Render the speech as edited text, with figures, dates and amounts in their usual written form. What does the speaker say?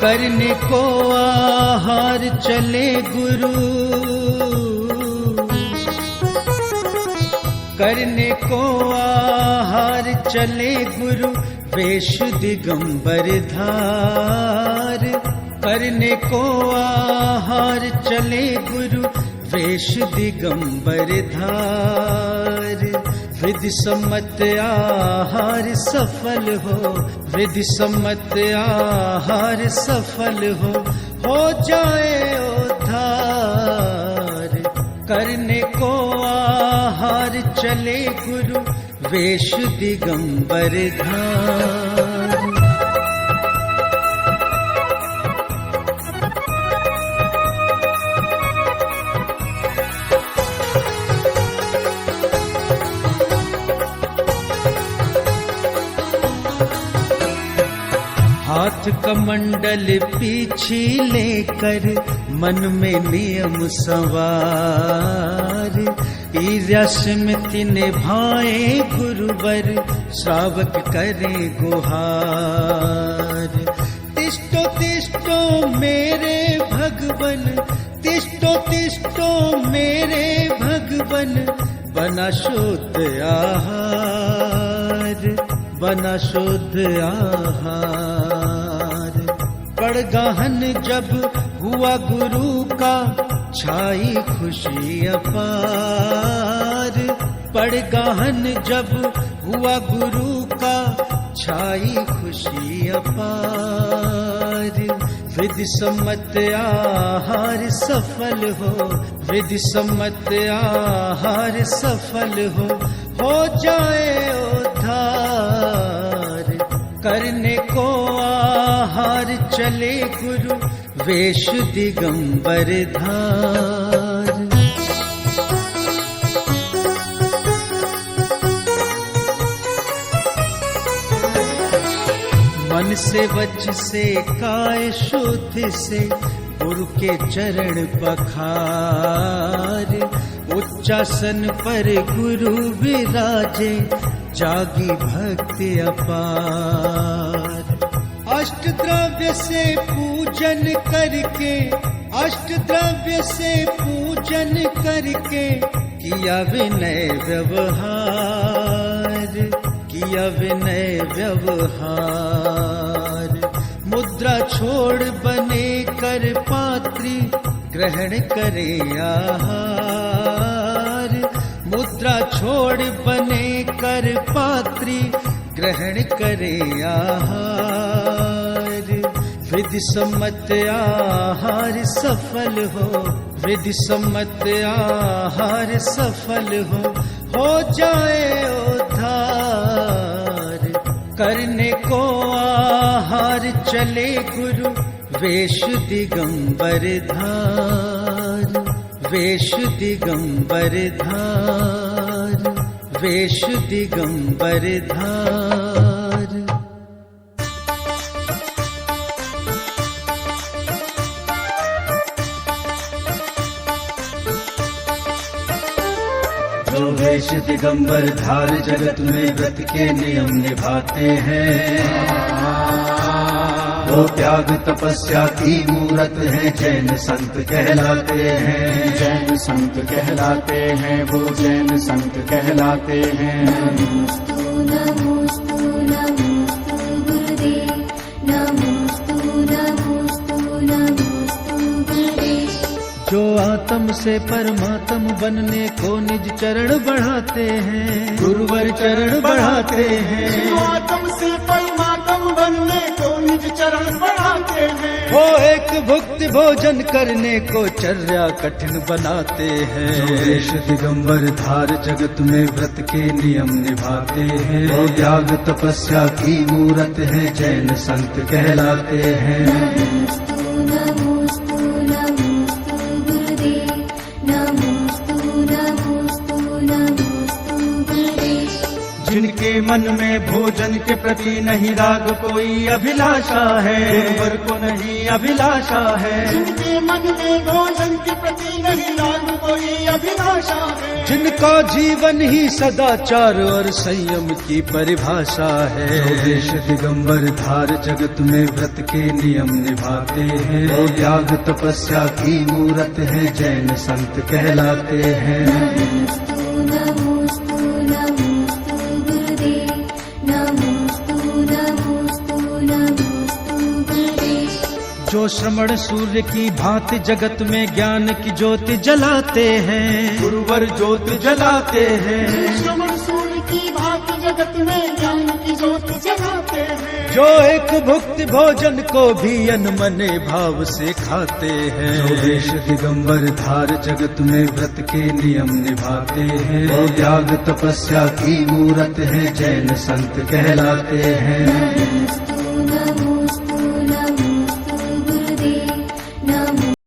करने को आहार चले गुरु, करने को आहार चले गुरु, वेश दिगंबर धार। करने को आहार चले गुरु, वेश दिगंबर धार। विधि सम्मत आहार सफल हो, विधि सम्मत आहार सफल हो जाए उद्धार। करने को आहार चले गुरु, वेश दिगंबर धार। हाथ कमंडल पीछे लेकर, मन में नियम सवार। ईर्ष्यास्मृति निभाए गुरुवर, श्रावक करे गुहार। तिष्ठो तिष्ठो मेरे भगवन, तिष्ठो तिष्ठो मेरे भगवन, बना शुद्ध आहार, बना शुद्ध आहार। पड़गाहन जब हुआ गुरु का, छाई खुशी अपार। पड़गाहन जब हुआ गुरु का, छाई खुशी अपार। विधि सम्मत आहार सफल हो, विधि सम्मत आहार सफल हो जाए उद्धार। करने को आहार चले गुरु, वेश दिगंबर धार। मन से वच से काय शुद्ध से, गुरु के चरण पखार। उच्चासन पर गुरु विराजे, जागी भक्ति अपार। अष्ट द्रव्य से पूजन करके, अष्ट द्रव्य से पूजन करके, किया विनय व्यवहार, किया विनय व्यवहार। मुद्रा छोड़ बने कर पात्री, ग्रहण करे आहार। मुद्रा छोड़ बने कर पात्री, ग्रहण करे आहार। विधि सम्मत आहार सफल हो, विधि सम्मत आहार सफल हो जाए उद्धार। करने को आहार चले गुरु, वेश दिगंबर धार, वेश दिगंबर धार, वेश दिगंबर धार। जो वेश दिगंबर धार, जगत में व्रत के नियम निभाते हैं। वो त्याग तपस्या की मूरत है, जैन संत कहलाते हैं, जैन संत कहलाते हैं, वो जैन संत कहलाते हैं। नमोस्तु नमोस्तु नमोस्तु गुरुदेव, नमोस्तु नमोस्तु नमोस्तु गुरुदेव। जो आत्म से परमात्म बनने को निज चरण बढ़ाते हैं, गुरुवर चरण बढ़ाते हैं। जो आत्म से परमात्म बनने को निज चरण बढ़ाते हैं, वो एक भुक्ति भोजन करने को चर्या कठिन बनाते हैं। जो वेश दिगंबर धार, जगत में व्रत के नियम निभाते हैं। वो त्याग तपस्या की मूरत है, जैन संत कहलाते हैं। नमोस्तु नमोस्तु नमोस्तु गुरुदेव, नमोस्तु नमोस्तु नमोस्तु गुरुदेव। जिनके मन में भोजन के प्रति नहीं राग कोई अभिलाषा है, गुरुवर को नहीं अभिलाषा है। जिनके मन मन में भोजन के प्रति नहीं लाल कोई अभिलाषा है। जिनका जीवन ही सदाचार और संयम की परिभाषा है। जो देश दिगंबर धार जगत में व्रत के नियम निभाते हैं, वो त्याग तपस्या की मूरत है, जैन संत कहलाते हैं। नमोस्तु नमोस्तु नमोस्तु गुरुदेव, नमोस्तु नमोस्तु नमोस्तु गुरुदेव। जो श्रमण सूर्य की भांति जगत में ज्ञान की ज्योति जलाते हैं, गुरुवर ज्योति जलाते हैं। श्रवण सूर्य की भांति जगत में ज्ञान की ज्योति जलाते हैं। जो एक भुक्त भोजन को भी अनमने भाव से खाते हैं। जो देश दिगंबर धार जगत में व्रत के नियम निभाते हैं, वो त्याग तपस्या की मूरत है, जैन संत कहलाते हैं। नमोस्तु